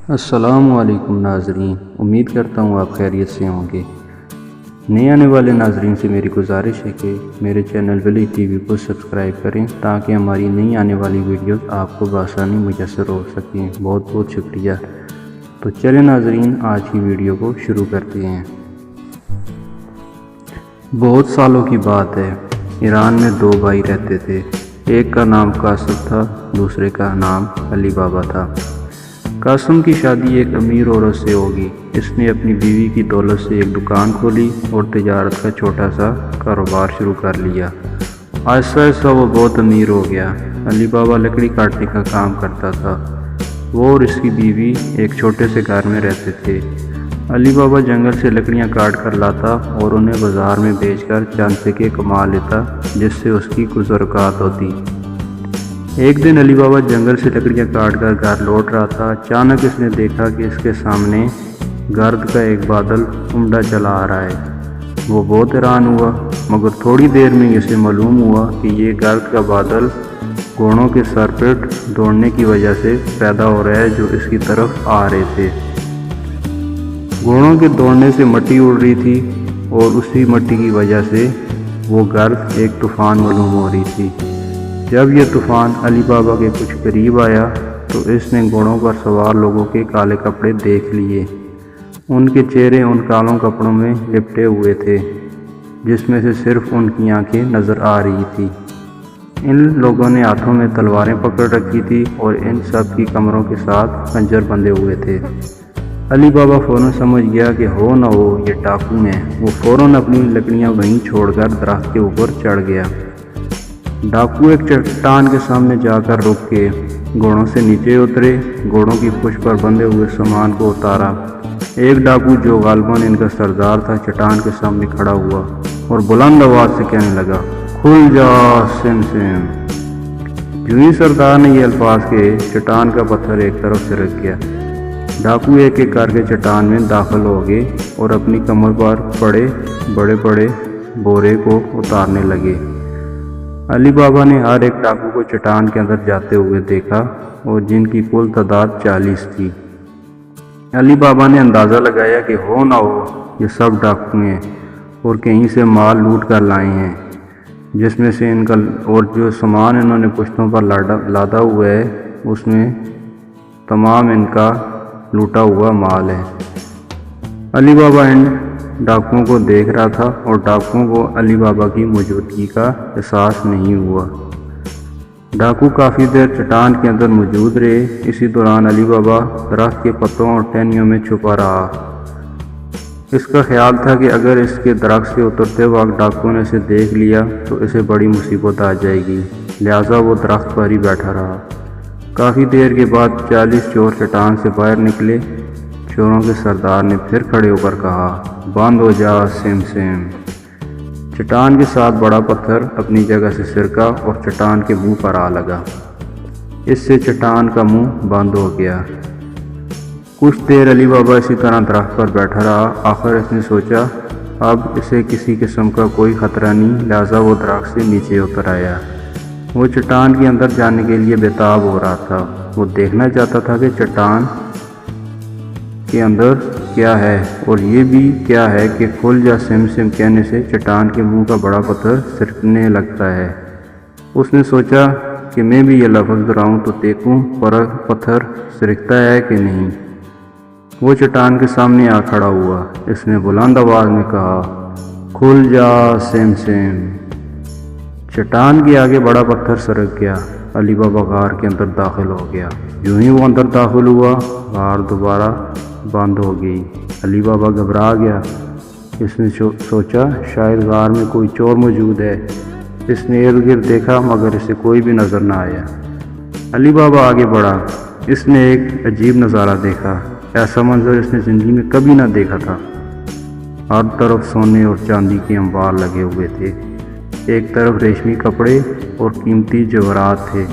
السلام علیکم ناظرین، امید کرتا ہوں آپ خیریت سے ہوں گے۔ نئے آنے والے ناظرین سے میری گزارش ہے کہ میرے چینل ولی ٹی وی کو سبسکرائب کریں تاکہ ہماری نئی آنے والی ویڈیوز آپ کو بآسانی میسر ہو سکیں۔ بہت بہت شکریہ۔ تو چلیں ناظرین، آج کی ویڈیو کو شروع کرتے ہیں۔ بہت سالوں کی بات ہے، ایران میں دو بھائی رہتے تھے۔ ایک کا نام قاسم تھا، دوسرے کا نام علی بابا تھا۔ قاسم کی شادی ایک امیر عورت سے ہوگی۔ اس نے اپنی بیوی کی دولت سے ایک دکان کھولی اور تجارت کا چھوٹا سا کاروبار شروع کر لیا۔ آہستہ آہستہ وہ بہت امیر ہو گیا۔ علی بابا لکڑی کاٹنے کا کام کرتا تھا۔ وہ اور اس کی بیوی ایک چھوٹے سے گھر میں رہتے تھے۔ علی بابا جنگل سے لکڑیاں کاٹ کر لاتا اور انہیں بازار میں بیچ کر چند سکے کما لیتا، جس سے اس کی گزر اوقات ہوتی۔ ایک دن علی بابا جنگل سے لکڑیاں کاٹ کر گھر لوٹ رہا تھا۔ اچانک اس نے دیکھا کہ اس کے سامنے گرد کا ایک بادل عمدہ چلا آ رہا ہے۔ وہ بہت حیران ہوا، مگر تھوڑی دیر میں اسے معلوم ہوا کہ یہ گرد کا بادل گھوڑوں کے سر پر دوڑنے کی وجہ سے پیدا ہو رہا ہے جو اس کی طرف آ رہے تھے۔ گھوڑوں کے دوڑنے سے مٹی اڑ رہی تھی اور اسی مٹی کی وجہ سے وہ گرد ایک طوفان معلوم ہو رہی تھی۔ جب یہ طوفان علی بابا کے کچھ قریب آیا تو اس نے گھوڑوں پر سوار لوگوں کے کالے کپڑے دیکھ لیے۔ ان کے چہرے ان کالوں کپڑوں میں لپٹے ہوئے تھے جس میں سے صرف ان کی آنکھیں نظر آ رہی تھی۔ ان لوگوں نے ہاتھوں میں تلواریں پکڑ رکھی تھی اور ان سب کی کمروں کے ساتھ خنجر بندھے ہوئے تھے۔ علی بابا فوراً سمجھ گیا کہ ہو نہ ہو یہ ڈاکو ہیں۔ وہ فوراً اپنی لکڑیاں وہیں چھوڑ کر درخت کے اوپر چڑھ گیا۔ ڈاکو ایک چٹان کے سامنے جا کر رک کے گھوڑوں سے نیچے اترے، گھوڑوں کی پشت پر بندھے ہوئے سامان کو اتارا۔ ایک ڈاکو جو غالباً ان کا سردار تھا چٹان کے سامنے کھڑا ہوا اور بلند آواز سے کہنے لگا، کھل جا سم سم۔ یوں ہی سردار نے یہ الفاظ کہے، چٹان کا پتھر ایک طرف سے رک گیا۔ ڈاکو ایک ایک کر کے چٹان میں داخل ہو گئے اور اپنی کمر پر پڑے بڑے بڑے بورے کو اتارنے لگے۔ علی بابا نے ہر ایک ڈاکو کو چٹان کے اندر جاتے ہوئے دیکھا اور جن کی کل تعداد 40 تھی۔ علی بابا نے اندازہ لگایا کہ ہو نہ ہو یہ سب ڈاکو ہیں اور کہیں سے مال لوٹ کر لائے ہیں، جس میں سے ان کا اور جو سامان انہوں نے پشتوں پر لادا ہوا ہے اس میں تمام ان کا لوٹا ہوا مال ہے۔ علی بابا ان ڈاکوؤں کو دیکھ رہا تھا اور ڈاکوؤں کو علی بابا کی موجودگی کا احساس نہیں ہوا۔ ڈاکو کافی دیر چٹان کے اندر موجود رہے۔ اسی دوران علی بابا درخت کے پتوں اور ٹہنیوں میں چھپا رہا۔ اس کا خیال تھا کہ اگر اس کے درخت سے اترتے وقت ڈاکو نے اسے دیکھ لیا تو اسے بڑی مصیبت آ جائے گی، لہٰذا وہ درخت پر ہی بیٹھا رہا۔ کافی دیر کے بعد 40 چور چٹان سے باہر نکلے۔ چوروں کے سردار نے پھر کھڑے ہو کر کہا، بند ہو جا سم سم۔ چٹان کے ساتھ بڑا پتھر اپنی جگہ سے سرکا اور چٹان کے منہ پر آ لگا۔ اس سے چٹان کا منہ بند ہو گیا۔ کچھ دیر علی بابا اسی طرح درخت پر بیٹھا رہا۔ آخر اس نے سوچا اب اسے کسی قسم کا کوئی خطرہ نہیں، لہٰذا وہ درخت سے نیچے اتر آیا۔ وہ چٹان کے اندر جانے کے لیے بےتاب ہو رہا تھا۔ وہ دیکھنا چاہتا تھا کہ چٹان کے اندر کیا ہے اور یہ بھی کیا ہے کہ کھل جا سم سم کہنے سے چٹان کے منہ کا بڑا پتھر سرکنے لگتا ہے۔ اس نے سوچا کہ میں بھی یہ لفظ دہراؤں تو دیکھوں پتھر سرکتا ہے کہ نہیں۔ وہ چٹان کے سامنے آ کھڑا ہوا۔ اس نے بلند آواز میں کہا، کھل جا سم سم۔ چٹان کے آگے بڑا پتھر سرک گیا۔ علی بابا غار کے اندر داخل ہو گیا۔ یوں ہی وہ اندر داخل ہوا، غار دوبارہ بند ہو گئی۔ علی بابا گھبرا گیا۔ اس نے سوچا شاید غار میں کوئی چور موجود ہے۔ اس نے ارد گرد دیکھا مگر اسے کوئی بھی نظر نہ آیا۔ علی بابا آگے بڑھا۔ اس نے ایک عجیب نظارہ دیکھا۔ ایسا منظر اس نے زندگی میں کبھی نہ دیکھا تھا۔ ہر طرف سونے اور چاندی کے انبار لگے ہوئے تھے۔ ایک طرف ریشمی کپڑے اور قیمتی جواہرات تھے۔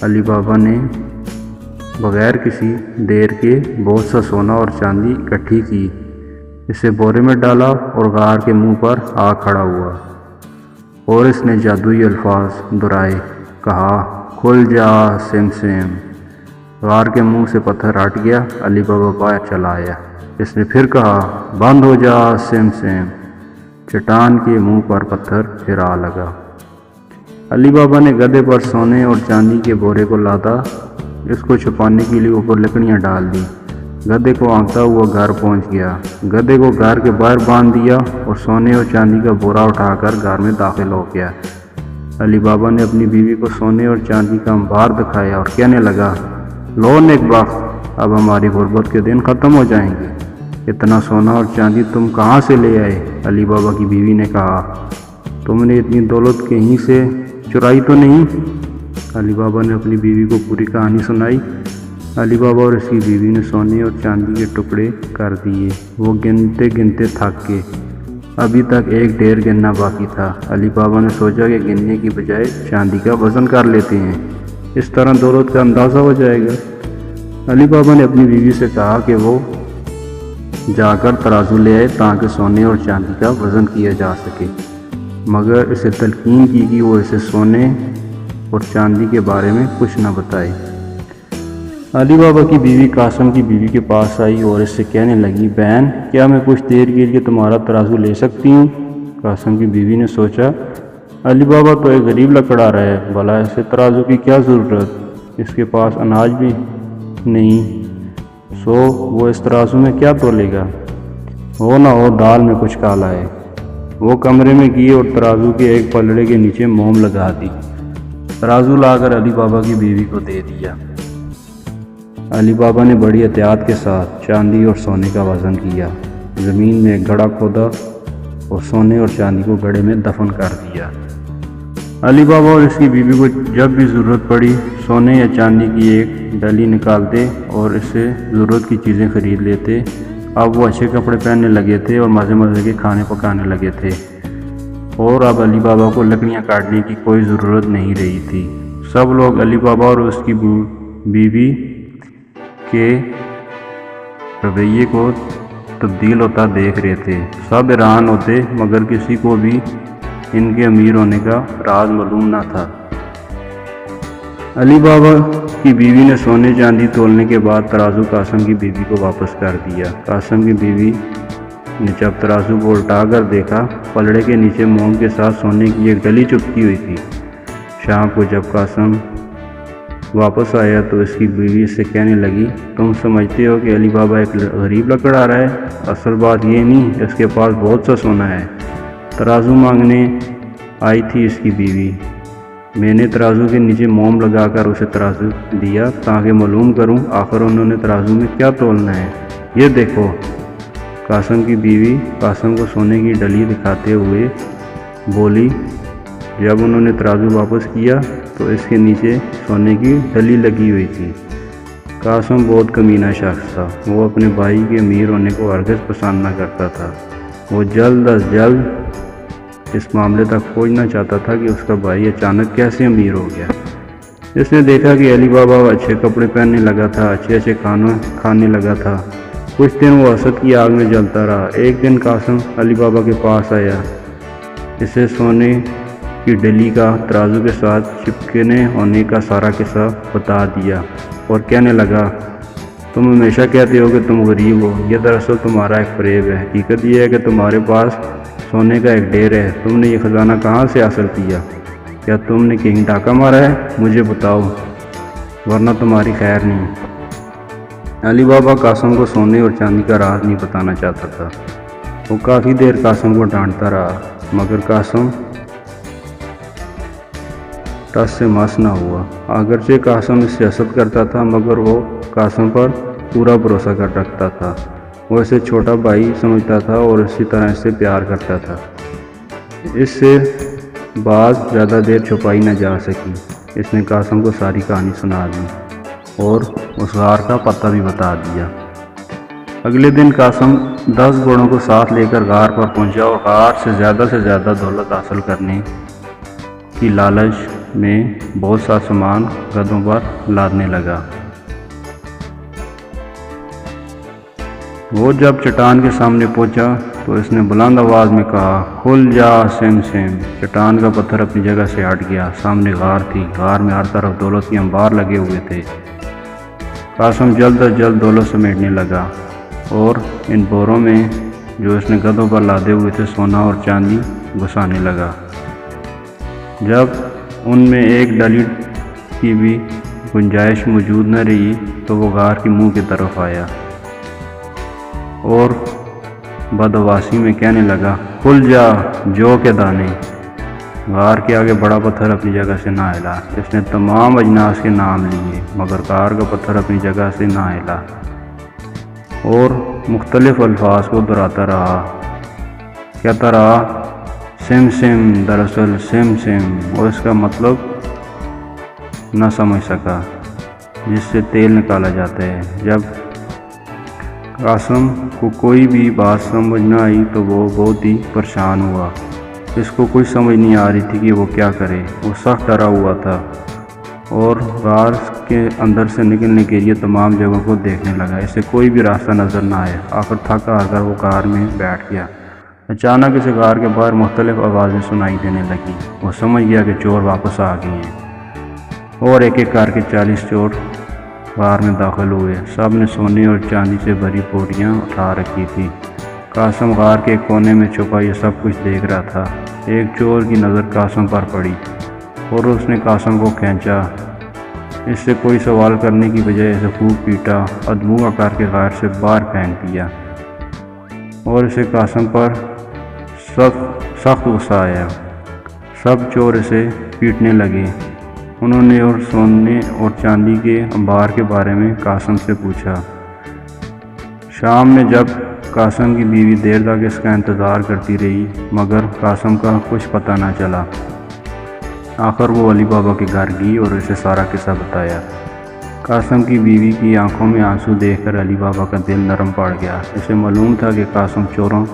علی بابا نے بغیر کسی دیر کے بہت سا سونا اور چاندی اکٹھی کی، اسے بورے میں ڈالا اور غار کے منہ پر آ کھڑا ہوا اور اس نے جادوئی الفاظ دہرائے، کہا، کھل جا سم سم۔ غار کے منہ سے پتھر ہٹ گیا، علی بابا باہر چلا آیا۔ اس نے پھر کہا، بند ہو جا سیم سیم۔ چٹان کے منہ پر پتھر پھر آ لگا۔ علی بابا نے گدھے پر سونے اور چاندی کے بورے کو لادا، اس کو چھپانے کے لیے اوپر لکڑیاں ڈال دی۔ گدھے کو آنکھتا ہوا گھر پہنچ گیا۔ گدھے کو گھر کے باہر باندھ دیا اور سونے اور چاندی کا بورا اٹھا کر گھر میں داخل ہو گیا۔ علی بابا نے اپنی بیوی کو سونے اور چاندی کا انبار دکھایا اور کہنے لگا، لو نیک بخت، اب ہماری غربت کے دن ختم ہو جائیں گے۔ اتنا سونا اور چاندی تم کہاں سے لے آئے؟ علی بابا کی بیوی نے کہا، تم نے اتنی دولت کہیں سے چرائی تو نہیں؟ علی بابا نے اپنی بیوی کو پوری کہانی سنائی۔ علی بابا اور اس کی بیوی نے سونے اور چاندی کے ٹکڑے کر دیے۔ وہ گنتے گنتے تھک گئے۔ ابھی تک ایک ڈھیر گننا باقی تھا۔ علی بابا نے سوچا کہ گننے کی بجائے چاندی کا وزن کر لیتے ہیں، اس طرح دولت کا اندازہ ہو جائے گا۔ علی بابا نے اپنی بیوی سے کہا کہ وہ جا کر ترازو لے آئے تاکہ سونے اور چاندی کا وزن کیا جا سکے، مگر اسے تلقین کی کہ وہ اسے سونے اور چاندی کے بارے میں کچھ نہ بتائے۔ علی بابا کی بیوی قاسم کی بیوی کے پاس آئی اور اس سے کہنے لگی، بہن، کیا میں کچھ دیر کے لیے تمہارا ترازو لے سکتی ہوں؟ قاسم کی بیوی نے سوچا، علی بابا تو ایک غریب لکڑا رہا ہے، بھلا اسے ترازو کی کیا ضرورت؟ اس کے پاس اناج بھی نہیں، سو وہ اس ترازو میں کیا تولے گا؟ ہو نہ ہو دال میں کچھ کالا ہے۔ وہ کمرے میں گئی اور ترازو کے ایک پلڑے کے نیچے موم لگا دی۔ ترازو لا کر علی بابا کی بیوی کو دے دیا۔ علی بابا نے بڑی احتیاط کے ساتھ چاندی اور سونے کا وزن کیا، زمین میں ایک گڑھا کھودا اور سونے اور چاندی کو گڑھے میں دفن کر دیا۔ علی بابا اور اس کی بیوی کو جب بھی ضرورت پڑی سونے یا چاندی کی ایک ڈلی نکالتے اور اس سے ضرورت کی چیزیں خرید لیتے۔ اب وہ اچھے کپڑے پہننے لگے تھے اور مزے مزے کے کھانے پکانے لگے تھے، اور اب علی بابا کو لکڑیاں کاٹنے کی کوئی ضرورت نہیں رہی تھی۔ سب لوگ علی بابا اور اس کی بیوی کے رویے کو تبدیل ہوتا دیکھ رہے تھے۔ سب حیران ہوتے، مگر کسی کو بھی ان کے امیر ہونے کا راز معلوم نہ تھا۔ علی بابا کی بیوی نے سونے چاندی تولنے کے بعد ترازو قاسم کی بیوی کو واپس کر دیا۔ قاسم کی بیوی نے جب ترازو کو الٹا کر دیکھا، پلڑے کے نیچے موم کے ساتھ سونے کی ایک ڈلی چپکی ہوئی تھی۔ شام کو جب قاسم واپس آیا تو اس کی بیوی اس سے کہنے لگی، تم سمجھتے ہو کہ علی بابا ایک غریب لکڑا رہا ہے، اصل بات یہ نہیں، اس کے پاس بہت سا سونا ہے۔ ترازو مانگنے آئی تھی اس کی بیوی، میں نے ترازو کے نیچے موم لگا کر اسے ترازو دیا تاکہ معلوم کروں آخر انہوں نے ترازو میں کیا تولنا ہے۔ یہ دیکھو۔ قاسم کی بیوی قاسم کو سونے کی ڈلی دکھاتے ہوئے بولی۔ جب انہوں نے ترازو واپس کیا تو اس کے نیچے سونے کی ڈلی لگی ہوئی تھی۔ قاسم بہت کمینہ شخص تھا، وہ اپنے بھائی کے امیر ہونے کو ہرگز پسند نہ کرتا تھا۔ وہ جلد از جلد اس معاملے تک پہنچنا چاہتا تھا کہ اس کا بھائی اچانک کیسے امیر ہو گیا۔ اس نے دیکھا کہ علی بابا اچھے کپڑے پہننے لگا تھا، اچھے کھانے لگا تھا۔ کچھ دن وہ حسد کی آگ میں جلتا رہا۔ ایک دن قاسم علی بابا کے پاس آیا، اسے سونے کی ڈلی کا ترازو کے ساتھ چپکنے ہونے کا سارا قصہ بتا دیا اور کہنے لگا، تم ہمیشہ کہتے ہو کہ تم غریب ہو، یہ دراصل تمہارا ایک فریب ہے۔ حقیقت یہ ہے کہ تمہارے پاس سونے کا ایک ڈھیر ہے۔ تم نے یہ خزانہ کہاں سے حاصل کیا؟ کیا تم نے کہیں ڈاکہ مارا ہے؟ مجھے بتاؤ، ورنہ تمہاری خیر نہیں۔ علی بابا قاسم کو سونے اور چاندی کا راز نہیں بتانا چاہتا تھا۔ وہ کافی دیر قاسم کو ڈانٹتا رہا، مگر قاسم ٹس سے مس نہ ہوا۔ اگرچہ قاسم اس سے حسد کرتا تھا، مگر وہ قاسم پر پورا بھروسہ کر رکھتا تھا۔ وہ اسے چھوٹا بھائی سمجھتا تھا اور اسی طرح اس سے پیار کرتا تھا۔ اس سے بات زیادہ دیر چھپائی نہ جا سکی۔ اس نے قاسم کو ساری کہانی سنا دی اور اس غار کا پتہ بھی بتا دیا۔ اگلے دن قاسم 10 گھوڑوں کو ساتھ لے کر غار پر پہنچا اور غار سے زیادہ دولت حاصل کرنے کی لالچ میں بہت سا سامان گدھوں پر لادنے لگا۔ وہ جب چٹان کے سامنے پہنچا تو اس نے بلند آواز میں کہا، کھل جا سیم سیم۔ چٹان کا پتھر اپنی جگہ سے ہٹ گیا۔ سامنے غار تھی۔ غار میں ہر طرف دولت کے انبار لگے ہوئے تھے۔ قاسم جلد از جلد دولت سمیٹنے لگا اور ان بوروں میں جو اس نے گدھوں پر لادے ہوئے تھے سونا اور چاندی گھسانے لگا۔ جب ان میں ایک ڈلی کی بھی گنجائش موجود نہ رہی تو وہ غار کے منہ کی طرف آیا اور بدحواسی میں کہنے لگا، کھل جا جو کے دانے۔ غار کے آگے بڑا پتھر اپنی جگہ سے نہ ہلا۔ اس نے تمام اجناس کے نام لیے مگر غار کا پتھر اپنی جگہ سے نہ ہلا اور مختلف الفاظ کو دہراتا رہا، کہتا رہا سم سم، دراصل سم سم، اور اس کا مطلب نہ سمجھ سکا، جس سے تیل نکالا جاتا ہے۔ جب قاسم کو کوئی بھی بات سمجھ نہ آئی تو وہ بہت ہی پریشان ہوا۔ اس کو کچھ سمجھ نہیں آ رہی تھی کہ وہ کیا کرے۔ وہ سخت ڈرا ہوا تھا اور غار کے اندر سے نکلنے کے لیے تمام جگہوں کو دیکھنے لگا، اسے کوئی بھی راستہ نظر نہ آیا۔ آخر تھک ہار کر وہ غار میں بیٹھ گیا۔ اچانک اسے غار کے باہر مختلف آوازیں سنائی دینے لگی۔ وہ سمجھ گیا کہ چور واپس آ گئے ہیں اور ایک ایک کر کے 40 چور غار میں داخل ہوئے۔ سب نے سونے اور چاندی سے بھری پوٹیاں اٹھا رکھی تھی۔ قاسم غار کے کونے میں چھپا یہ سب کچھ دیکھ رہا تھا۔ ایک چور کی نظر قاسم پر پڑی اور اس نے قاسم کو کھینچا۔ اس سے کوئی سوال کرنے کی بجائے اسے خوب پیٹا، ادمغہ کر کے غار سے باہر پھینک دیا اور اسے قاسم پر سخت غصہ آیا۔ سب چور اسے پیٹنے لگے۔ انہوں نے اور سونے اور چاندی کے انبار کے بارے میں قاسم سے پوچھا۔ شام میں جب قاسم کی بیوی دیر تک اس کا انتظار کرتی رہی مگر قاسم کا کچھ پتہ نہ چلا۔ آخر وہ علی بابا کے گھر گئی اور اسے سارا قصہ بتایا۔ قاسم کی بیوی کی آنکھوں میں آنسو دیکھ کر علی بابا کا دل نرم پڑ گیا۔ اسے معلوم تھا کہ قاسم چوروں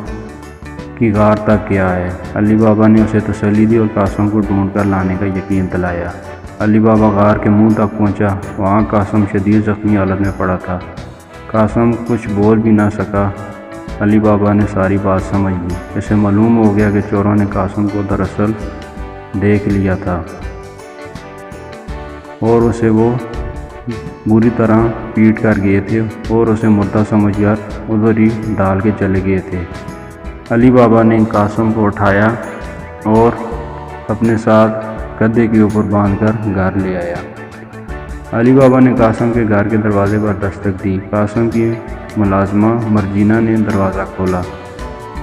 کی غار تک گیا ہے۔ علی بابا نے اسے تسلی دی اور قاسم کو ڈھونڈ کر لانے کا یقین دلایا۔ علی بابا غار کے منہ تک پہنچا۔ وہاں قاسم شدید زخمی حالت میں پڑا تھا۔ قاسم کچھ بول بھی نہ سکا۔ علی بابا نے ساری بات سمجھ لی۔ اسے معلوم ہو گیا کہ چوروں نے قاسم کو دراصل دیکھ لیا تھا اور اسے وہ بری طرح پیٹ کر گئے تھے اور اسے مردہ سمجھ کر ادھر ہی ڈال کے چلے گئے تھے۔ علی بابا نے قاسم کو اٹھایا اور اپنے ساتھ گدھے کے اوپر باندھ کر گھر لے آیا۔ علی بابا نے قاسم کے گھر کے دروازے پر دستک دی۔ قاسم کی ملازمہ مرجینہ نے دروازہ کھولا۔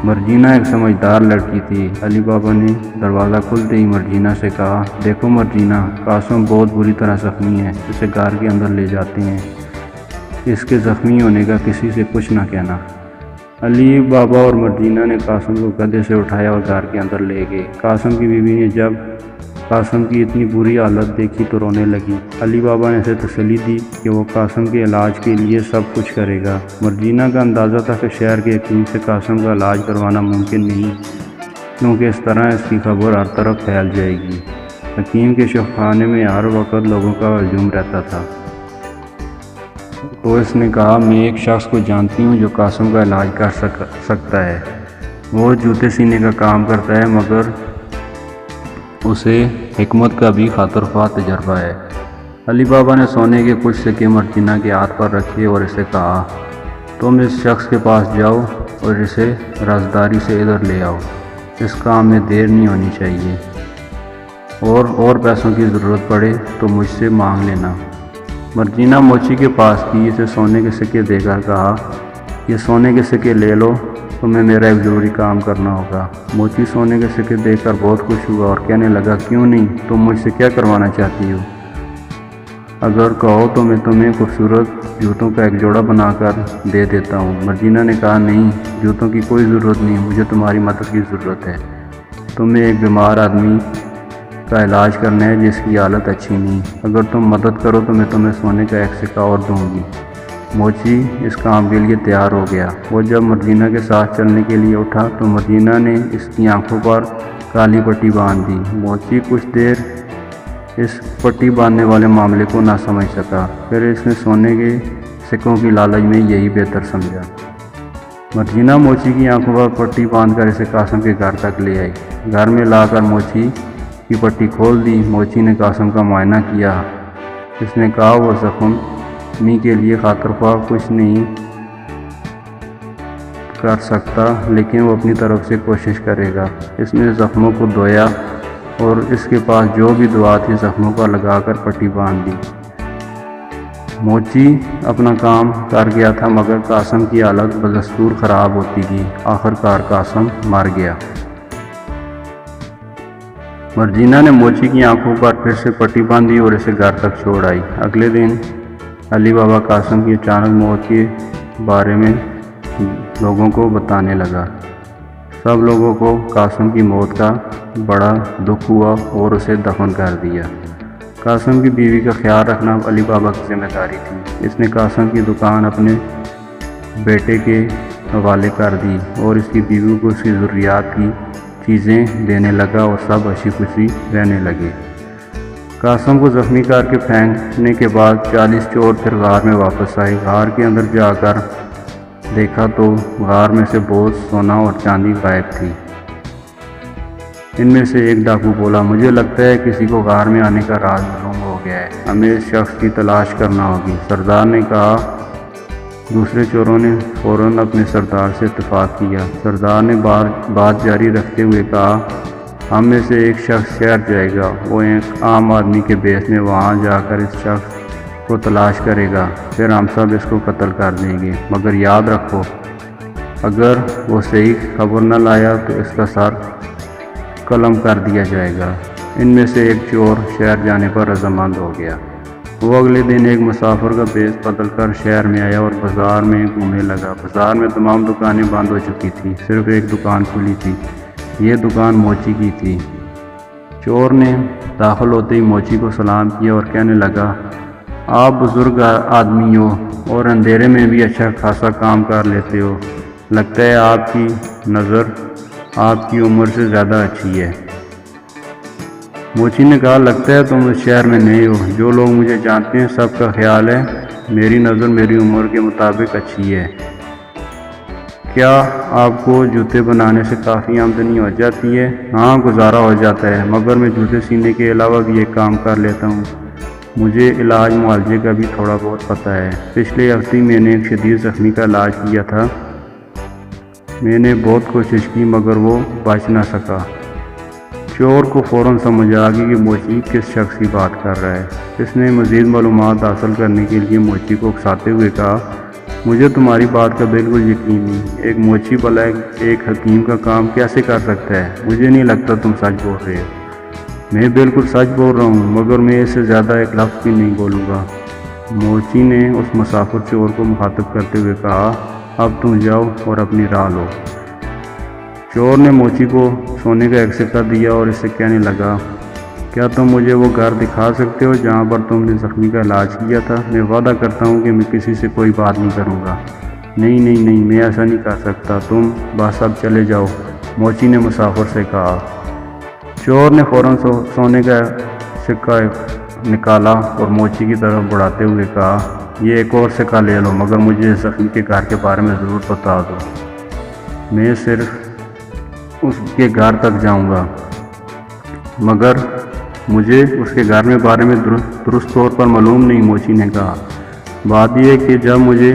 مرجینہ ایک سمجھدار لڑکی تھی۔ علی بابا نے دروازہ کھلتے ہی مرجینہ سے کہا، دیکھو مرجینہ، قاسم بہت بری طرح زخمی ہے، اسے گھر کے اندر لے جاتے ہیں، اس کے زخمی ہونے کا کسی سے کچھ نہ کہنا۔ علی بابا اور مرجینہ نے قاسم کو گدھے سے اٹھایا اور گھر کے اندر لے گئے۔ قاسم کی بیوی نے جب قاسم کی اتنی بری حالت دیکھی تو رونے لگی۔ علی بابا نے اسے تسلی دی کہ وہ قاسم کے علاج کے لیے سب کچھ کرے گا۔ مرجینہ کا اندازہ تھا کہ شہر کے حکیم سے قاسم کا علاج کروانا ممکن نہیں، کیونکہ اس طرح اس کی خبر ہر طرف پھیل جائے گی۔ حکیم کے شفا خانے میں ہر وقت لوگوں کا ہجوم رہتا تھا۔ تو اس نے کہا، میں ایک شخص کو جانتی ہوں جو قاسم کا علاج کر سکتا ہے۔ وہ جوتے سینے کا کام کرتا ہے مگر اسے حکمت کا بھی خاطر خواہ تجربہ ہے۔ علی بابا نے سونے کے کچھ سکے مرجینہ کے ہاتھ پر رکھے اور اسے کہا، تم اس شخص کے پاس جاؤ اور اسے رازداری سے ادھر لے آؤ، اس کام میں دیر نہیں ہونی چاہیے، اور پیسوں کی ضرورت پڑے تو مجھ سے مانگ لینا۔ مرجینہ موچی کے پاس کی، اسے سونے کے سکے دے کر کہا، یہ سونے کے سکے لے لو، تمہیں میرا ایک ضروری کام کرنا ہوگا۔ موچی سونے کے سکے دیکھ کر بہت خوش ہوا اور کہنے لگا، کیوں نہیں، تم مجھ سے کیا کروانا چاہتی ہو؟ اگر کہو تو میں تمہیں خوبصورت جوتوں کا ایک جوڑا بنا کر دے دیتا ہوں۔ مرجینہ نے کہا، نہیں، جوتوں کی کوئی ضرورت نہیں، مجھے تمہاری مدد کی ضرورت ہے۔ تمہیں ایک بیمار آدمی کا علاج کرنا ہے جس کی حالت اچھی نہیں، اگر تم مدد کرو تو میں تمہیں سونے کا ایک سکہ اور دوں گی۔ موچی اس کام کے لیے تیار ہو گیا۔ وہ جب مرجینہ کے ساتھ چلنے کے لیے اٹھا تو مرجینہ نے اس کی آنکھوں پر کالی پٹی باندھ دی۔ موچی کچھ دیر اس پٹی باندھنے والے معاملے کو نہ سمجھ سکا، پھر اس نے سونے کے سکوں کی لالچ میں یہی بہتر سمجھا۔ مرجینہ موچی کی آنکھوں پر پٹی باندھ کر اسے قاسم کے گھر تک لے آئی۔ گھر میں لا کر موچی کی پٹی کھول دی۔ موچی نے قاسم کا معائنہ کیا۔ اس نے کہا، وہ زخم زخمی کے لیے خاطر خواہ کچھ نہیں کر سکتا، لیکن وہ اپنی طرف سے کوشش کرے گا۔ اس نے زخموں کو دھویا اور اس کے پاس جو بھی دوا تھی زخموں پر لگا کر پٹی باندھ دی۔ موچی اپنا کام کر گیا تھا، مگر قاسم کی حالت بدستور خراب ہوتی گئی۔ آخر کار قاسم مر گیا۔ مرجینا نے موچی کی آنکھوں پر پھر سے پٹی باندھی اور اسے گھر تک چھوڑ آئی۔ اگلے دن علی بابا قاسم کی اچانک موت کے بارے میں لوگوں کو بتانے لگا۔ سب لوگوں کو قاسم کی موت کا بڑا دکھ ہوا اور اسے دفن کر دیا۔ قاسم کی بیوی کا خیال رکھنا اب علی بابا کی ذمہ داری تھی۔ اس نے قاسم کی دکان اپنے بیٹے کے حوالے کر دی اور اس کی بیوی کو اس کی ضروریات کی چیزیں دینے لگا اور سب ہنسی خوشی رہنے لگے۔ قاسم کو زخمی کر کے پھینکنے کے بعد 40 چور پھر غار میں واپس آئے۔ غار کے اندر جا کر دیکھا تو غار میں سے بہت سونا اور چاندی غائب تھی۔ ان میں سے ایک ڈاکو بولا، مجھے لگتا ہے کسی کو غار میں آنے کا راز معلوم ہو گیا ہے، ہمیں اس شخص کی تلاش کرنا ہوگی۔ سردار نے کہا۔ دوسرے چوروں نے فوراً اپنے سردار سے اتفاق کیا۔ سردار نے بات جاری رکھتے ہوئے کہا، ہم میں سے ایک شخص شہر جائے گا، وہ ایک عام آدمی کے بیس میں وہاں جا کر اس شخص کو تلاش کرے گا، پھر ہم سب اس کو قتل کر دیں گے، مگر یاد رکھو اگر وہ صحیح خبر نہ لایا تو اس کا سر قلم کر دیا جائے گا۔ ان میں سے ایک چور شہر جانے پر رضامند ہو گیا۔ وہ اگلے دن ایک مسافر کا بیس بدل کر شہر میں آیا اور بازار میں گھومنے لگا۔ بازار میں تمام دکانیں بند ہو چکی تھی، صرف ایک دکان کھلی تھی۔ یہ دکان موچی کی تھی۔ چور نے داخل ہوتے ہی موچی کو سلام کیا اور کہنے لگا، آپ بزرگ آدمی ہو اور اندھیرے میں بھی اچھا خاصا کام کر لیتے ہو، لگتا ہے آپ کی نظر آپ کی عمر سے زیادہ اچھی ہے۔ موچی نے کہا، لگتا ہے تم اس شہر میں نئے ہو، جو لوگ مجھے جانتے ہیں سب کا خیال ہے میری نظر میری عمر کے مطابق اچھی ہے۔ کیا آپ کو جوتے بنانے سے کافی آمدنی ہو جاتی ہے؟ ہاں، گزارا ہو جاتا ہے، مگر میں جوتے سینے کے علاوہ بھی ایک کام کر لیتا ہوں، مجھے علاج معالجے کا بھی تھوڑا بہت پتہ ہے۔ پچھلے ہفتے میں نے ایک شدید زخمی کا علاج کیا تھا، میں نے بہت کوشش کی مگر وہ بچ نہ سکا۔ چور کو فوراً سمجھ آ گئی کہ موچی کس شخص کی بات کر رہا ہے۔ اس نے مزید معلومات حاصل کرنے کے لیے موچی کو اکساتے ہوئے کہا، مجھے تمہاری بات کا بالکل یقین نہیں، ایک موچی بھلا ایک حکیم کا کام کیسے کر سکتا ہے؟ مجھے نہیں لگتا تم سچ بول رہے ہو۔ میں بالکل سچ بول رہا ہوں، مگر میں اس سے زیادہ ایک لفظ بھی نہیں بولوں گا۔ موچی نے اس مسافر چور کو مخاطب کرتے ہوئے کہا، اب تم جاؤ اور اپنی راہ لو۔ چور نے موچی کو سونے کا ایک سکہ دیا اور اس سے کہنے لگا، کیا تم مجھے وہ گھر دکھا سکتے ہو جہاں پر تم نے زخمی کا علاج کیا تھا؟ میں وعدہ کرتا ہوں کہ میں کسی سے کوئی بات نہیں کروں گا۔ نہیں، میں ایسا نہیں کر سکتا، تم بس اب چلے جاؤ، موچی نے مسافر سے کہا۔ چور نے فوراً سونے کا سکہ نکالا اور موچی کی طرف بڑھاتے ہوئے کہا، یہ ایک اور سکہ لے لو، مگر مجھے اس زخمی کے گھر کے بارے میں ضرور بتا دو، میں صرف اس کے گھر تک جاؤں گا، مگر مجھے اس کے گھر میں بارے میں درست طور پر معلوم نہیں۔ موچی نے کہا، بات یہ ہے کہ جب مجھے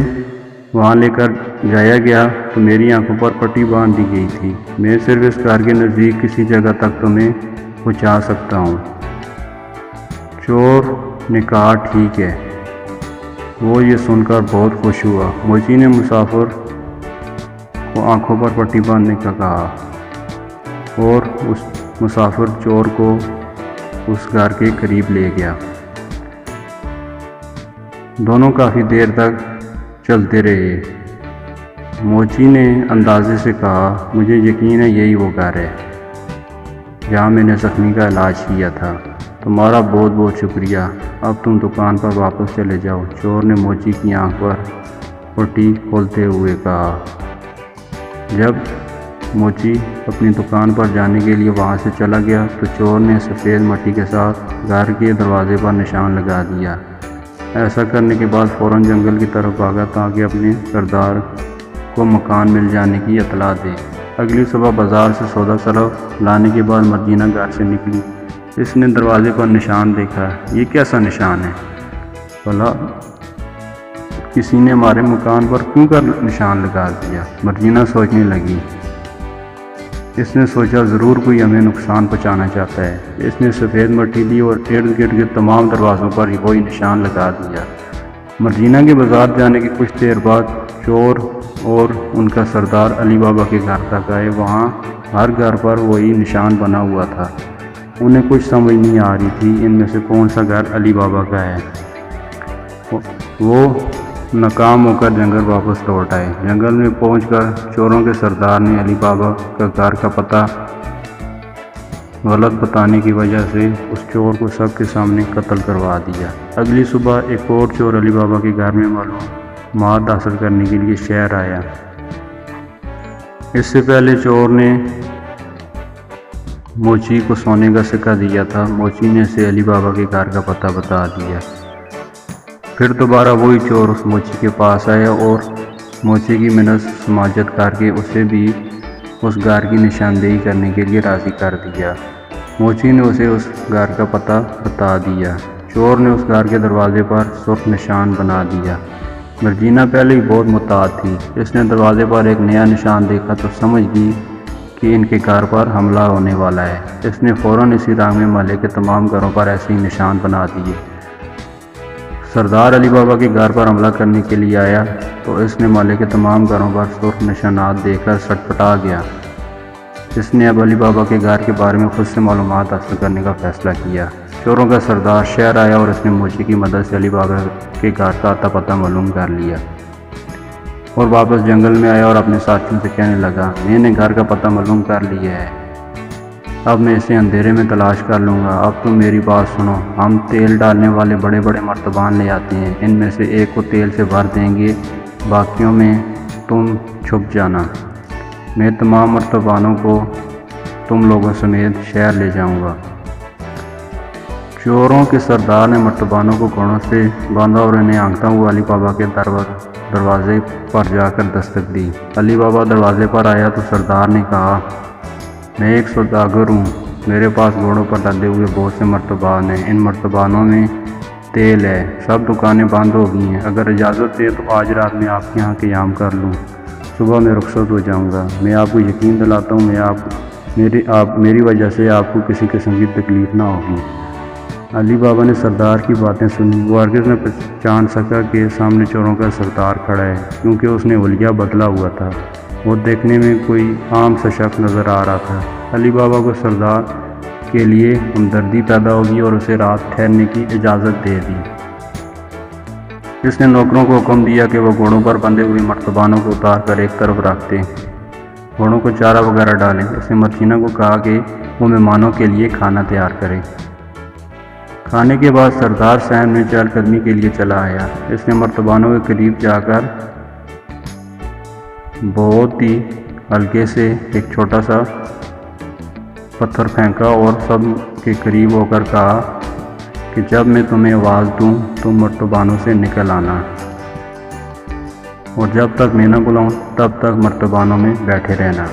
وہاں لے کر جایا گیا تو میری آنکھوں پر پٹی باندھ دی گئی تھی، میں صرف اس گھر کے نزدیک کسی جگہ تک تمہیں پہنچا سکتا ہوں۔ چور نے کہا، ٹھیک ہے۔ وہ یہ سن کر بہت خوش ہوا۔ موچی نے مسافر کو آنکھوں پر پٹی باندھنے کا کہا اور اس مسافر چور کو اس گھر کے قریب لے گیا۔ دونوں کافی دیر تک چلتے رہے۔ موچی نے اندازے سے کہا، مجھے یقین ہے یہی وہ گھر ہے جہاں میں نے زخمی کا علاج کیا تھا، تمہارا بہت بہت شکریہ، اب تم دکان پر واپس چلے جاؤ۔ چور نے موچی کی آنکھ پر پٹی کھولتے ہوئے کہا۔ جب موچی اپنی دکان پر جانے کے لیے وہاں سے چلا گیا تو چور نے سفید مٹی کے ساتھ گھر کے دروازے پر نشان لگا دیا۔ ایسا کرنے کے بعد فوراً جنگل کی طرف بھاگا تاکہ اپنے سردار کو مکان مل جانے کی اطلاع دے۔ اگلی صبح بازار سے سودا سلف لانے کے بعد مرجینا گھر سے نکلی۔ اس نے دروازے پر نشان دیکھا۔ یہ کیسا نشان ہے؟ بھلا کسی نے ہمارے مکان پر کیوں کر نشان لگا دیا؟ مرجینہ سوچنے لگی۔ اس نے سوچا ضرور کوئی ہمیں نقصان پہنچانا چاہتا ہے۔ اس نے سفید مٹی لی اور ارد گرد کے تمام دروازوں پر وہی نشان لگا دیا۔ مرجینہ کے بازار جانے کی کچھ دیر بعد چور اور ان کا سردار علی بابا کے گھر تک آئے۔ وہاں ہر گھر پر وہی نشان بنا ہوا تھا۔ انہیں کچھ سمجھ نہیں آ رہی تھی ان میں سے کون سا گھر علی بابا کا ہے۔ وہ ناکام ہو کر جنگل واپس لوٹ آئے۔ جنگل میں پہنچ کر چوروں کے سردار نے علی بابا کا گھر کا پتہ غلط بتانے کی وجہ سے اس چور کو سب کے سامنے قتل کروا دیا۔ اگلی صبح ایک اور چور علی بابا کے گھر میں معلومات حاصل کرنے کے لیے شہر آیا۔ اس سے پہلے چور نے موچی کو سونے کا سکہ دیا تھا۔ موچی نے اسے علی بابا کے گھر کا پتہ بتا دیا۔ پھر دوبارہ وہی چور اس موچی کے پاس آیا اور موچی کی منت سماجت کر کے اسے بھی اس گھر کی نشاندہی کرنے کے لیے راضی کر دیا۔ موچی نے اسے اس گھر کا پتہ بتا دیا۔ چور نے اس گھر کے دروازے پر سرخ نشان بنا دیا۔ مرجینہ پہلے ہی بہت محتاط تھی۔ اس نے دروازے پر ایک نیا نشان دیکھا تو سمجھ گئی کہ ان کے گھر پر حملہ ہونے والا ہے۔ اس نے فوراً اسی رات میں محلے کے تمام گھروں پر ایسے ہی نشان بنا دیے۔ سردار علی بابا کے گھر پر حملہ کرنے کے لیے آیا تو اس نے محلے کے تمام گھروں پر سرخ نشانات دیکھ کر سٹپٹا گیا۔ اس نے اب علی بابا کے گھر کے بارے میں خود سے معلومات حاصل کرنے کا فیصلہ کیا۔ چوروں کا سردار شہر آیا اور اس نے موچی کی مدد سے علی بابا کے گھر کا اتا پتہ معلوم کر لیا اور واپس جنگل میں آیا اور اپنے ساتھیوں سے کہنے لگا، میں نے گھر کا پتہ معلوم کر لیا ہے، اب میں اسے اندھیرے میں تلاش کر لوں گا۔ اب تم میری بات سنو، ہم تیل ڈالنے والے بڑے بڑے مرتبان لے آتے ہیں، ان میں سے ایک کو تیل سے بھر دیں گے، باقیوں میں تم چھپ جانا۔ میں تمام مرتبانوں کو تم لوگوں سمیت شہر لے جاؤں گا۔ چوروں کے سردار نے مرتبانوں کو گھوڑوں سے باندھا اور انہیں ہانکتا ہوا علی بابا کے دروازے پر جا کر دستک دی۔ علی بابا دروازے پر آیا تو سردار نے کہا، میں ایک سوداگر ہوں، میرے پاس گھوڑوں پر لدے ہوئے بہت سے مرتبان ہیں، ان مرتبانوں میں تیل ہے، سب دکانیں بند ہو گئی ہیں، اگر اجازت ہے تو آج رات میں آپ کے یہاں قیام کر لوں، صبح میں رخصت ہو جاؤں گا۔ میں آپ کو یقین دلاتا ہوں میری وجہ سے آپ کو کسی قسم کی تکلیف نہ ہوگی۔ علی بابا نے سردار کی باتیں سنی۔ وہ ہرگز نہ پہچان سکا کہ سامنے چوروں کا سردار کھڑا ہے، کیونکہ اس نے حلیہ بدلا ہوا تھا۔ وہ دیکھنے میں کوئی عام سا شخص نظر آ رہا تھا۔ علی بابا کو سردار کے لیے ہمدردی پیدا ہوگی اور اسے رات ٹھہرنے کی اجازت دے دی۔ اس نے نوکروں کو حکم دیا کہ وہ گھوڑوں پر بندھے ہوئے مرتبانوں کو اتار کر ایک طرف رکھ دیں، گھوڑوں کو چارہ وغیرہ ڈالیں۔ اس نے مرجینہ کو کہا کہ وہ مہمانوں کے لیے کھانا تیار کرے۔ کھانے کے بعد سردار صحن میں چہل قدمی کے لیے چلا آیا۔ اس نے مرتبانوں کے قریب جا کر بہت ہی ہلکے سے ایک چھوٹا سا پتھر پھینکا اور سب کے قریب ہو کر کہا کہ جب میں تمہیں آواز دوں تم مرتبانوں سے نکل آنا، اور جب تک میں نہ بلاؤں تب تک مرتبانوں میں بیٹھے رہنا۔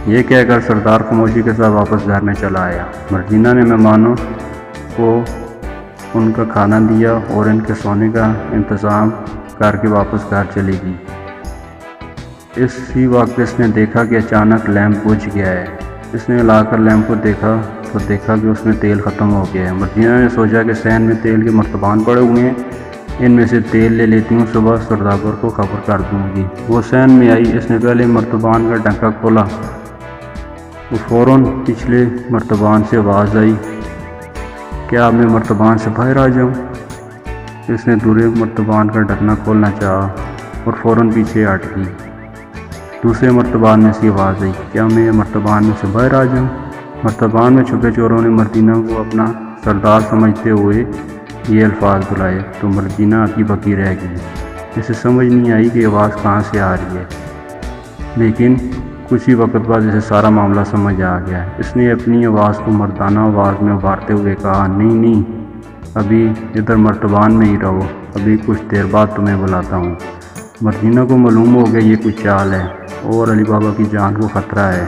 یہ کہہ کر سردار خاموشی کے ساتھ واپس گھر میں چلا آیا۔ مرجینہ نے مہمانوں کو ان کا کھانا دیا اور ان کے سونے کا انتظام کر کے واپس گھر چلی گئی۔ اسی وقت اس نے دیکھا کہ اچانک لیمپ بجھ گیا ہے۔ اس نے لا کر لیمپ کو دیکھا تو دیکھا کہ اس میں تیل ختم ہو گیا ہے۔ مرجینہ نے سوچا کہ صحن میں تیل کے مرتبان پڑے ہوئے ہیں، ان میں سے تیل لے لیتی ہوں، صبح سوداگر کو خبر کر دوں گی۔ وہ صحن میں آئی۔ اس نے پہلے مرتبان کا ڈھکا کھولا، وہ فوراً پچھلے مرتبان سے آواز آئی، کیا اب میں مرتبان سے باہر آ جاؤں؟ اس نے دوسرے مرتبان کا ڈھکنا کھولنا چاہا اور فوراً پیچھے ہٹ گئی۔ دوسرے مرتبان میں سے آواز آئی، کیا میں مرتبان میں سے باہر آ جاؤں؟ مرتبان میں چھپے چوروں نے مرجینہ کو اپنا سردار سمجھتے ہوئے یہ الفاظ بلائے تو مرجینہ اکی بکی رہ گئی۔ اسے سمجھ نہیں آئی کہ آواز کہاں سے آ رہی ہے، لیکن کچھ ہی وقت بعد اسے سارا معاملہ سمجھ آ گیا۔ اس نے اپنی آواز کو مردانہ آواز میں ابھارتے ہوئے کہا، نہیں، ابھی ادھر مرتبان میں ہی رہو، ابھی کچھ دیر بعد تمہیں بلاتا ہوں۔ مرجینہ کو معلوم ہو گیا یہ کوئی چال ہے اور علی بابا کی جان کو خطرہ ہے،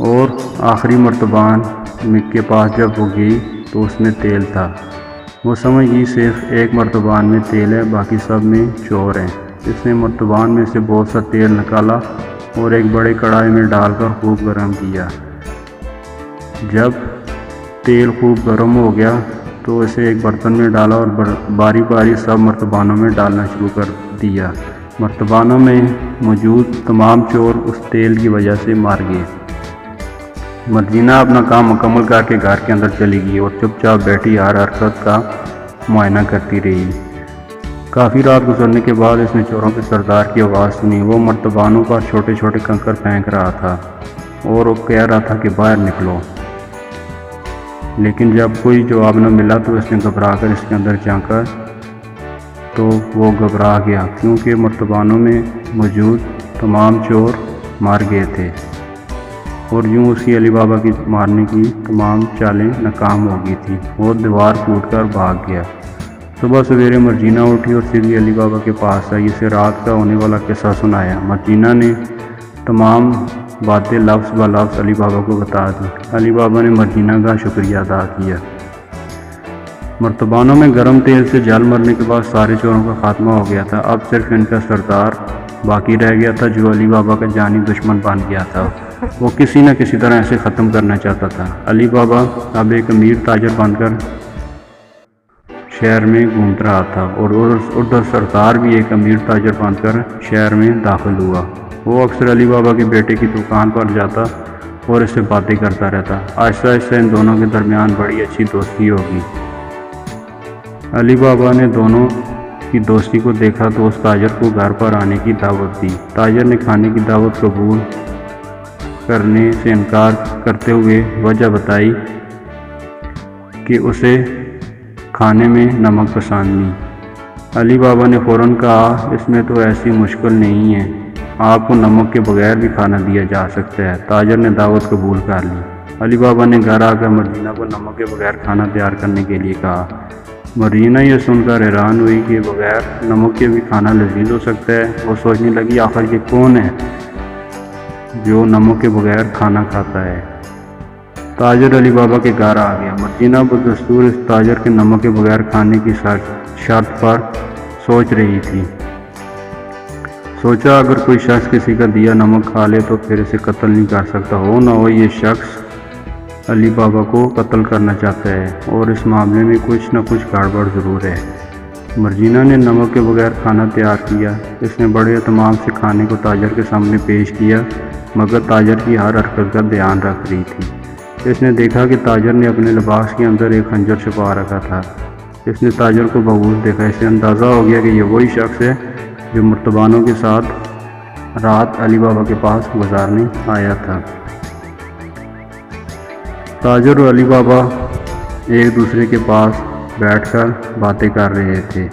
اور آخری مرتبان کے پاس جب وہ گئی تو اس میں تیل تھا۔ وہ سمجھ گئی صرف ایک مرتبان میں تیل ہے، باقی سب میں چور ہیں۔ اس نے مرتبان میں سے بہت سا تیل نکالا اور ایک بڑے کڑھائی میں ڈال کر خوب گرم کیا۔ جب تیل خوب گرم ہو گیا تو اسے ایک برتن میں ڈالا اور باری باری سب مرتبانوں میں ڈالنا شروع کر دیا۔ مرتبانوں میں موجود تمام چور اس تیل کی وجہ سے مار گئے۔ مرجینا اپنا کام مکمل کر کے گھر کے اندر چلی گئی اور چپ چاپ بیٹھی ہر حرکت کا معائنہ کرتی رہی۔ کافی رات گزرنے کے بعد اس نے چوروں کے سردار کی آواز سنی۔ وہ مرتبانوں پر چھوٹے چھوٹے کنکر پھینک رہا تھا اور وہ کہہ رہا تھا کہ باہر نکلو، لیکن جب کوئی جواب نہ ملا تو اس نے گھبرا کر اس کے اندر جھانکا تو وہ گھبرا گیا، کیونکہ مرتبانوں میں موجود تمام چور مار گئے تھے اور یوں اس کی علی بابا کی مارنے کی تمام چالیں ناکام ہو گئی تھی۔ وہ دیوار ٹوٹ کر بھاگ گیا۔ صبح سویرے مرجینا اٹھی اور سیدھی علی بابا کے پاس آئی، اسے رات کا ہونے والا قصہ سنایا۔ مرجینا نے تمام باتیں لفظ بہ لفظ علی بابا کو بتا دی۔ علی بابا نے مرجینا کا شکریہ ادا کیا۔ مرتبانوں میں گرم تیل سے جل مرنے کے بعد سارے چوروں کا خاتمہ ہو گیا تھا۔ اب صرف ان کا سردار باقی رہ گیا تھا، جو علی بابا کا جانی دشمن بن گیا تھا۔ وہ کسی نہ کسی طرح اسے ختم کرنا چاہتا تھا۔ علی بابا اب ایک امیر تاجر بن کر شہر میں گھومتا رہا تھا اور ادھر سردار بھی ایک امیر تاجر بن کر شہر میں داخل ہوا۔ وہ اکثر علی بابا کے بیٹے کی دکان پر جاتا اور اس سے باتیں کرتا رہتا۔ آہستہ آہستہ ان دونوں کے درمیان بڑی اچھی دوستی ہوگی۔ علی بابا نے دونوں کی دوستی کو دیکھا تو اس تاجر کو گھر پر آنے کی دعوت دی۔ تاجر نے کھانے کی دعوت قبول کرنے سے انکار کرتے ہوئے وجہ بتائی کہ اسے کھانے میں نمک پسند نہیں۔ علی بابا نے فوراً کہا، اس میں تو ایسی مشکل نہیں ہے، آپ کو نمک کے بغیر بھی کھانا دیا جا سکتا ہے۔ تاجر نے دعوت قبول کر لی۔ علی بابا نے گھر آ کر مرجینا کو نمک کے بغیر کھانا تیار کرنے کے لیے کہا۔ مرجینا یہ سن کر حیران ہوئی کہ بغیر نمک کے بھی کھانا لذیذ ہو سکتا ہے۔ وہ سوچنے لگی، آخر یہ کون ہے جو نمک کے بغیر کھانا کھاتا ہے؟ تاجر علی بابا کے گھر آ گیا۔ مرجینا بدستور اس تاجر کے نمک کے بغیر کھانے کی شرط پر سوچ رہی تھی۔ سوچا اگر کوئی شخص کسی کا دیا نمک کھا لے تو پھر اسے قتل نہیں کر سکتا، ہو نہ ہو یہ شخص علی بابا کو قتل کرنا چاہتا ہے اور اس معاملے میں کچھ نہ کچھ گڑبڑ ضرور ہے۔ مرجینا نے نمک کے بغیر کھانا تیار کیا۔ اس نے بڑے اہتمام سے کھانے کو تاجر کے سامنے پیش کیا، مگر تاجر کی ہر حرکت کا دھیان رکھ رہی تھی۔ اس نے دیکھا کہ تاجر نے اپنے لباس کے اندر ایک خنجر چھپا رکھا تھا۔ اس نے تاجر کو بغور دیکھا۔ اسے اندازہ ہو گیا کہ یہ وہی شخص ہے جو مرتبانوں کے ساتھ رات علی بابا کے پاس گزارنے آیا تھا۔ تاجر اور علی بابا ایک دوسرے کے پاس بیٹھ کر باتیں کر رہے تھے۔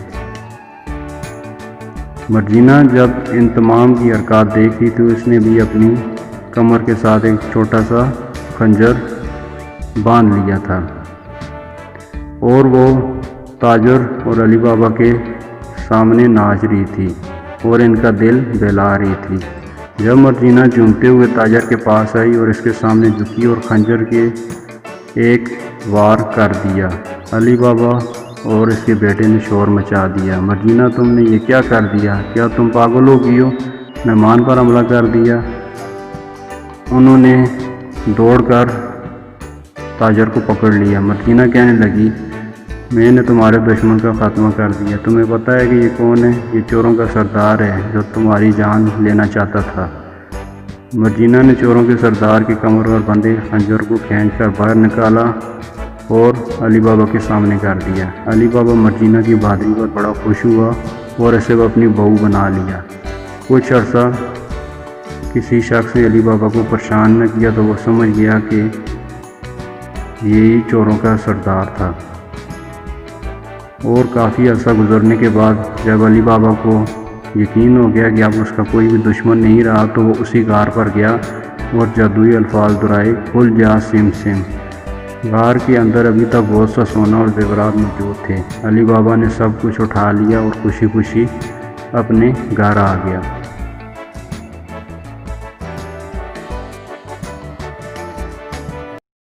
مرجینا جب ان تمام کی حرکات دیکھی تو اس نے بھی اپنی کمر کے ساتھ ایک چھوٹا سا خنجر باندھ لیا تھا اور وہ تاجر اور علی بابا کے سامنے ناچ رہی تھی اور ان کا دل بہلا رہی تھی۔ جب مرجینا جھومتے ہوئے تاجر کے پاس آئی اور اس کے سامنے جھکی اور خنجر کے ایک وار کر دیا، علی بابا اور اس کے بیٹے نے شور مچا دیا۔ مرجینا، تم نے یہ کیا کر دیا؟ کیا تم پاگل ہو گئی ہو؟ مہمان پر حملہ کر دیا۔ انہوں نے دوڑ کر تاجر کو پکڑ لیا۔ مرجینا کہنے لگی، میں نے تمہارے دشمن کا خاتمہ کر دیا۔ تمہیں پتہ ہے کہ یہ کون ہے؟ یہ چوروں کا سردار ہے جو تمہاری جان لینا چاہتا تھا۔ مرجینا نے چوروں کے سردار کی کمر پر بندھے خنجر کو کھینچ کر باہر نکالا اور علی بابا کے سامنے کر دیا۔ علی بابا مرجینا کی بہادری پر بڑا خوش ہوا اور اسے وہ اپنی بہو بنا لیا۔ کچھ عرصہ کسی شخص نے علی بابا کو پریشان نہ کیا تو وہ سمجھ گیا کہ یہی چوروں کا سردار تھا، اور کافی عرصہ گزرنے کے بعد جب علی بابا کو یقین ہو گیا کہ اب اس کا کوئی بھی دشمن نہیں رہا تو وہ اسی غار پر گیا اور جادوئی الفاظ دہرائے، کھل جا سم سم۔ غار کے اندر ابھی تک بہت سا سونا اور زیورات موجود تھے۔ علی بابا نے سب کچھ اٹھا لیا اور خوشی خوشی اپنے گھر آ گیا۔